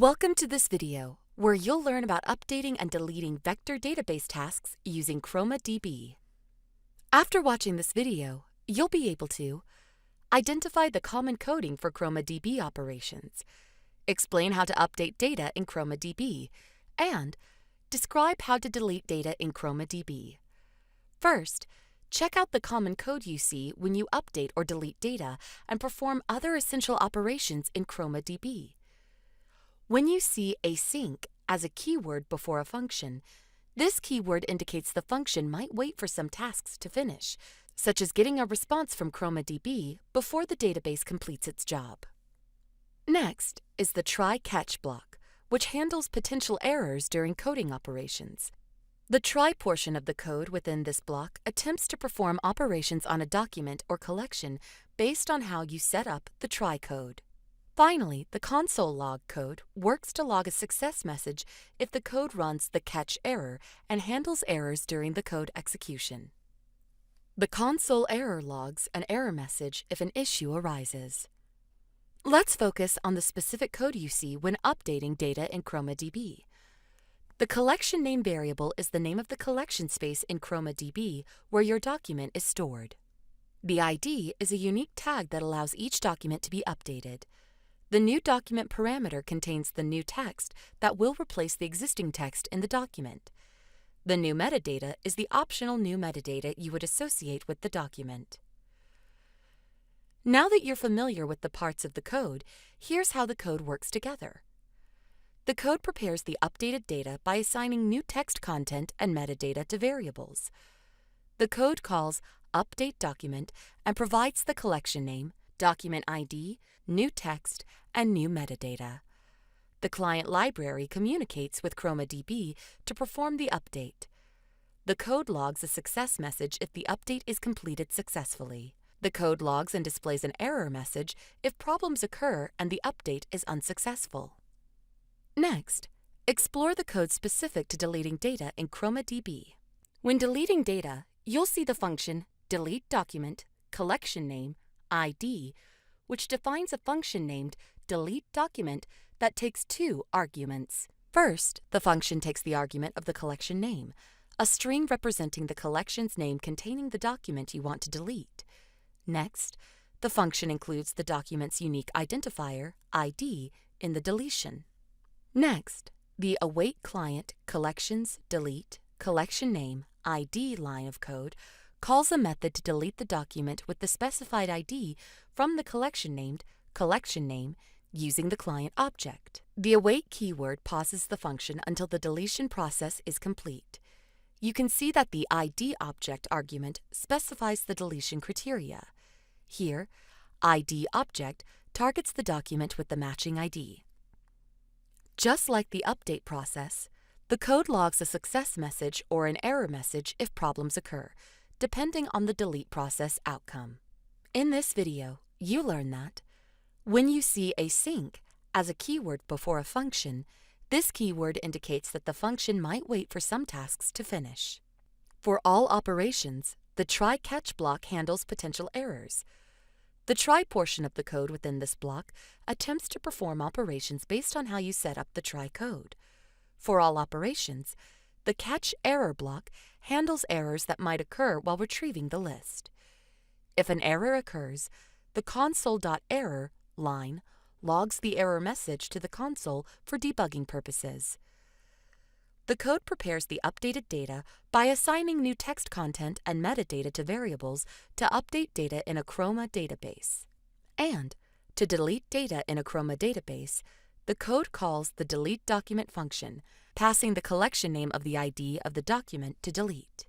Welcome to this video, where you'll learn about updating and deleting vector database tasks using Chroma DB. After watching this video, you'll be able to identify the common coding for Chroma DB operations, explain how to update data in Chroma DB, and describe how to delete data in Chroma DB. First, check out the common code you see when you update or delete data and perform other essential operations in Chroma DB. When you see async as a keyword before a function, this keyword indicates the function might wait for some tasks to finish, such as getting a response from Chroma DB before the database completes its job. Next is the try-catch block, which handles potential errors during coding operations. The try portion of the code within this block attempts to perform operations on a document or collection based on how you set up the try code. Finally, the console log code works to log a success message if the code runs the catch error and handles errors during the code execution. The console error logs an error message if an issue arises. Let's focus on the specific code you see when updating data in Chroma DB. The collection name variable is the name of the collection space in Chroma DB where your document is stored. The ID is a unique tag that allows each document to be updated. The new document parameter contains the new text that will replace the existing text in the document. The new metadata is the optional new metadata you would associate with the document. Now that you're familiar with the parts of the code, here's how the code works together. The code prepares the updated data by assigning new text content and metadata to variables. The code calls update document and provides the collection name, document ID, new text, and new metadata. The client library communicates with Chroma DB to perform the update. The code logs a success message if the update is completed successfully. The code logs and displays an error message if problems occur and the update is unsuccessful. Next, explore the code specific to deleting data in Chroma DB. When deleting data, you'll see the function delete document, collection name, ID, which defines a function named delete document that takes two arguments. First, the function takes the argument of the collection name, a string representing the collection's name containing the document you want to delete. Next, the function includes the document's unique identifier, ID, in the deletion. Next, the await client collections delete collection name ID line of code calls a method to delete the document with the specified ID from the collection name using the client object. The await keyword pauses the function until the deletion process is complete. You can see that the ID object argument specifies the deletion criteria. Here, ID object targets the document with the matching ID. Just like the update process, the code logs a success message or an error message if problems occur, depending on the delete process outcome. In this video, you learn that when you see async as a keyword before a function, this keyword indicates that the function might wait for some tasks to finish. For all operations, the try-catch block handles potential errors. The try portion of the code within this block attempts to perform operations based on how you set up the try code. For all operations, the catch error block handles errors that might occur while retrieving the list. If an error occurs, the console.error line logs the error message to the console for debugging purposes. The code prepares the updated data by assigning new text content and metadata to variables to update data in a Chroma database. And to delete data in a Chroma database, the code calls the delete document function, passing the collection name of the ID of the document to delete.